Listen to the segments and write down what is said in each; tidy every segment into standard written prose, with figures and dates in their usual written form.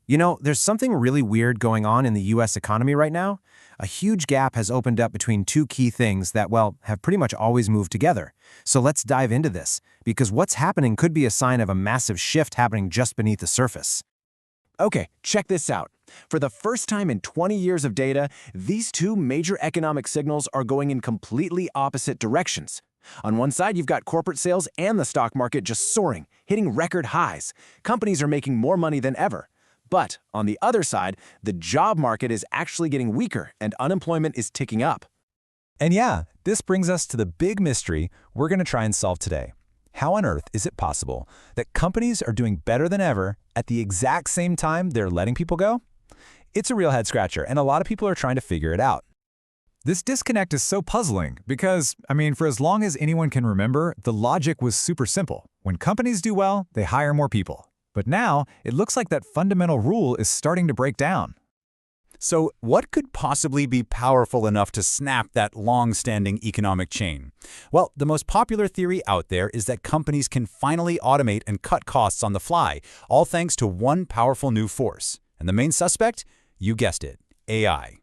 You know, there's something really weird going on in the US economy right now. A huge gap has opened up between two key things that, well, have pretty much always moved together. So let's dive into this, because what's happening could be a sign of a massive shift happening just beneath the surface. Okay, check this out. For the first time in 20 years of data, these two major economic signals are going in completely opposite directions. On one side, you've got corporate sales and the stock market just soaring, hitting record highs. Companies are making more money than ever. But on the other side, the job market is actually getting weaker and unemployment is ticking up. And yeah, this brings us to the big mystery we're going to try and solve today. How on earth is it possible that companies are doing better than ever at the exact same time they're letting people go? It's a real head-scratcher, and a lot of people are trying to figure it out. This disconnect is so puzzling because, for as long as anyone can remember, the logic was super simple. When companies do well, they hire more people. But now, it looks like that fundamental rule is starting to break down. So what could possibly be powerful enough to snap that long-standing economic chain? Well, the most popular theory out there is that companies can finally automate and cut costs on the fly, all thanks to one powerful new force. And the main suspect? You guessed it, AI.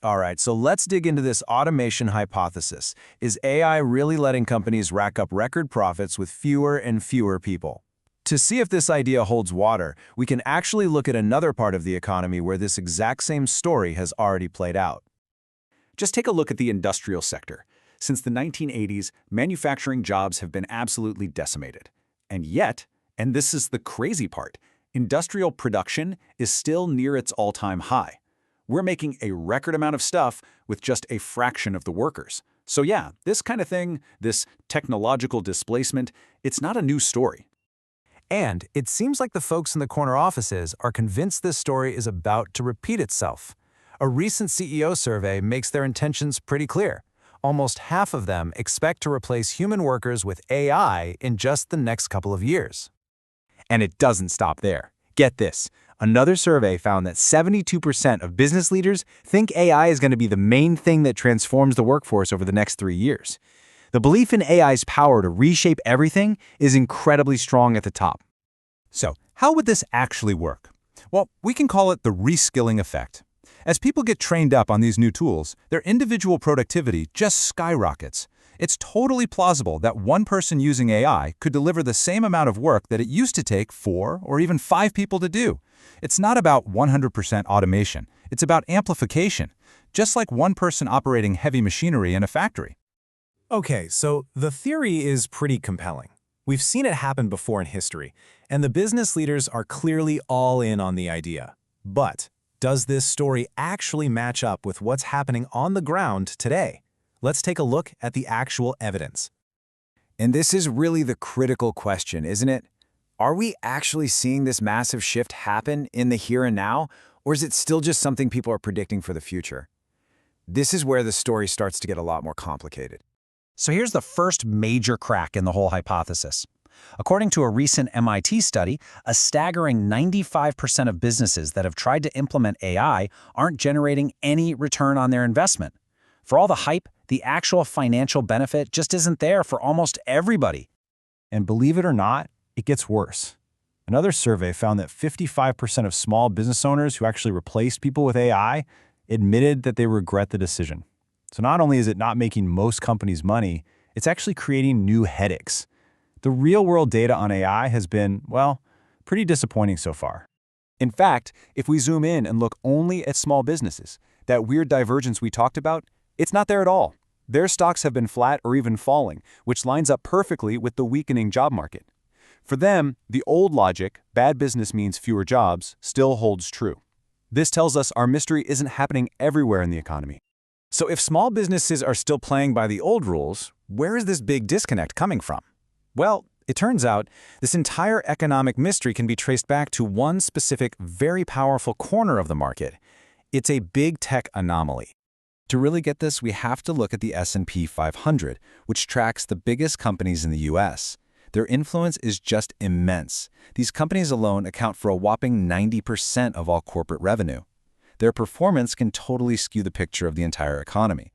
All right, so let's dig into this automation hypothesis. Is AI really letting companies rack up record profits with fewer and fewer people? To see if this idea holds water, we can actually look at another part of the economy where this exact same story has already played out. Just take a look at the industrial sector. Since the 1980s, manufacturing jobs have been absolutely decimated. And yet, and this is the crazy part, industrial production is still near its all-time high. We're making a record amount of stuff with just a fraction of the workers. So yeah, this kind of thing, this technological displacement, it's not a new story. And it seems like the folks in the corner offices are convinced this story is about to repeat itself. A recent CEO survey makes their intentions pretty clear. Almost half of them expect to replace human workers with AI in just the next couple of years. And it doesn't stop there. Get this. Another survey found that 72% of business leaders think AI is going to be the main thing that transforms the workforce over the next 3 years. The belief in AI's power to reshape everything is incredibly strong at the top. So, how would this actually work? Well, we can call it the reskilling effect. As people get trained up on these new tools, their individual productivity just skyrockets. It's totally plausible that one person using AI could deliver the same amount of work that it used to take 4 or even 5 people to do. It's not about 100% automation. It's about amplification, just like one person operating heavy machinery in a factory. Okay, so the theory is pretty compelling. We've seen it happen before in history, and the business leaders are clearly all in on the idea. But does this story actually match up with what's happening on the ground today? Let's take a look at the actual evidence. And this is really the critical question, isn't it? Are we actually seeing this massive shift happen in the here and now, or is it still just something people are predicting for the future? This is where the story starts to get a lot more complicated. So here's the first major crack in the whole hypothesis. According to a recent MIT study, a staggering 95% of businesses that have tried to implement AI aren't generating any return on their investment. For all the hype, the actual financial benefit just isn't there for almost everybody. And believe it or not, it gets worse. Another survey found that 55% of small business owners who actually replaced people with AI admitted that they regret the decision. So not only is it not making most companies money, it's actually creating new headaches. The real-world data on AI has been, well, pretty disappointing so far. In fact, if we zoom in and look only at small businesses, that weird divergence we talked about, it's not there at all. Their stocks have been flat or even falling, which lines up perfectly with the weakening job market. For them, the old logic, bad business means fewer jobs, still holds true. This tells us our mystery isn't happening everywhere in the economy. So if small businesses are still playing by the old rules, where is this big disconnect coming from? Well, it turns out this entire economic mystery can be traced back to one specific, very powerful corner of the market. It's a big tech anomaly. To really get this, we have to look at the S&P 500, which tracks the biggest companies in the US. Their influence is just immense. These companies alone account for a whopping 90% of all corporate revenue. Their performance can totally skew the picture of the entire economy.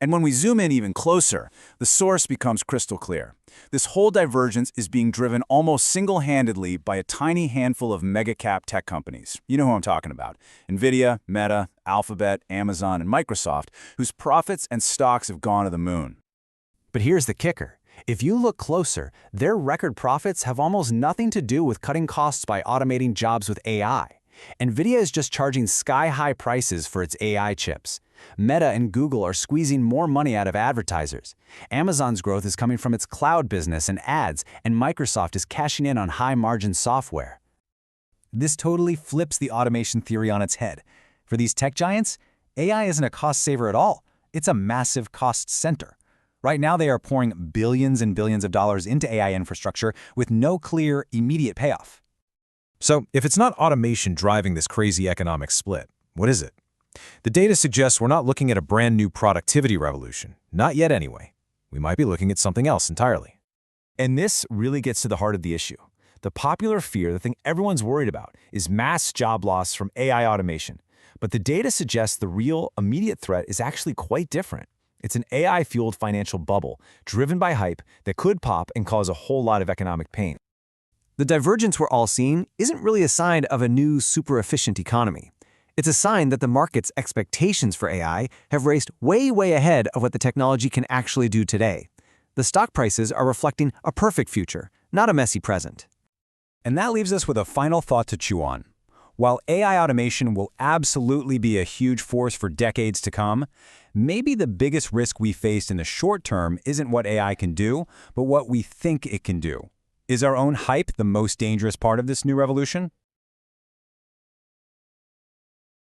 And when we zoom in even closer, the source becomes crystal clear. This whole divergence is being driven almost single-handedly by a tiny handful of mega-cap tech companies. You know who I'm talking about. NVIDIA, Meta, Alphabet, Amazon, and Microsoft, whose profits and stocks have gone to the moon. But here's the kicker. If you look closer, their record profits have almost nothing to do with cutting costs by automating jobs with AI. NVIDIA is just charging sky-high prices for its AI chips. Meta and Google are squeezing more money out of advertisers. Amazon's growth is coming from its cloud business and ads, and Microsoft is cashing in on high-margin software. This totally flips the automation theory on its head. For these tech giants, AI isn't a cost saver at all. It's a massive cost center. Right now, they are pouring billions and billions of dollars into AI infrastructure with no clear, immediate payoff. So, if it's not automation driving this crazy economic split, what is it? The data suggests we're not looking at a brand new productivity revolution. Not yet anyway. We might be looking at something else entirely. And this really gets to the heart of the issue. The popular fear, the thing everyone's worried about, is mass job loss from AI automation. But the data suggests the real, immediate threat is actually quite different. It's an AI-fueled financial bubble, driven by hype, that could pop and cause a whole lot of economic pain. The divergence we're all seeing isn't really a sign of a new, super-efficient economy. It's a sign that the market's expectations for AI have raced way, way ahead of what the technology can actually do today. The stock prices are reflecting a perfect future, not a messy present. And that leaves us with a final thought to chew on. While AI automation will absolutely be a huge force for decades to come, maybe the biggest risk we face in the short term isn't what AI can do, but what we think it can do. Is our own hype the most dangerous part of this new revolution?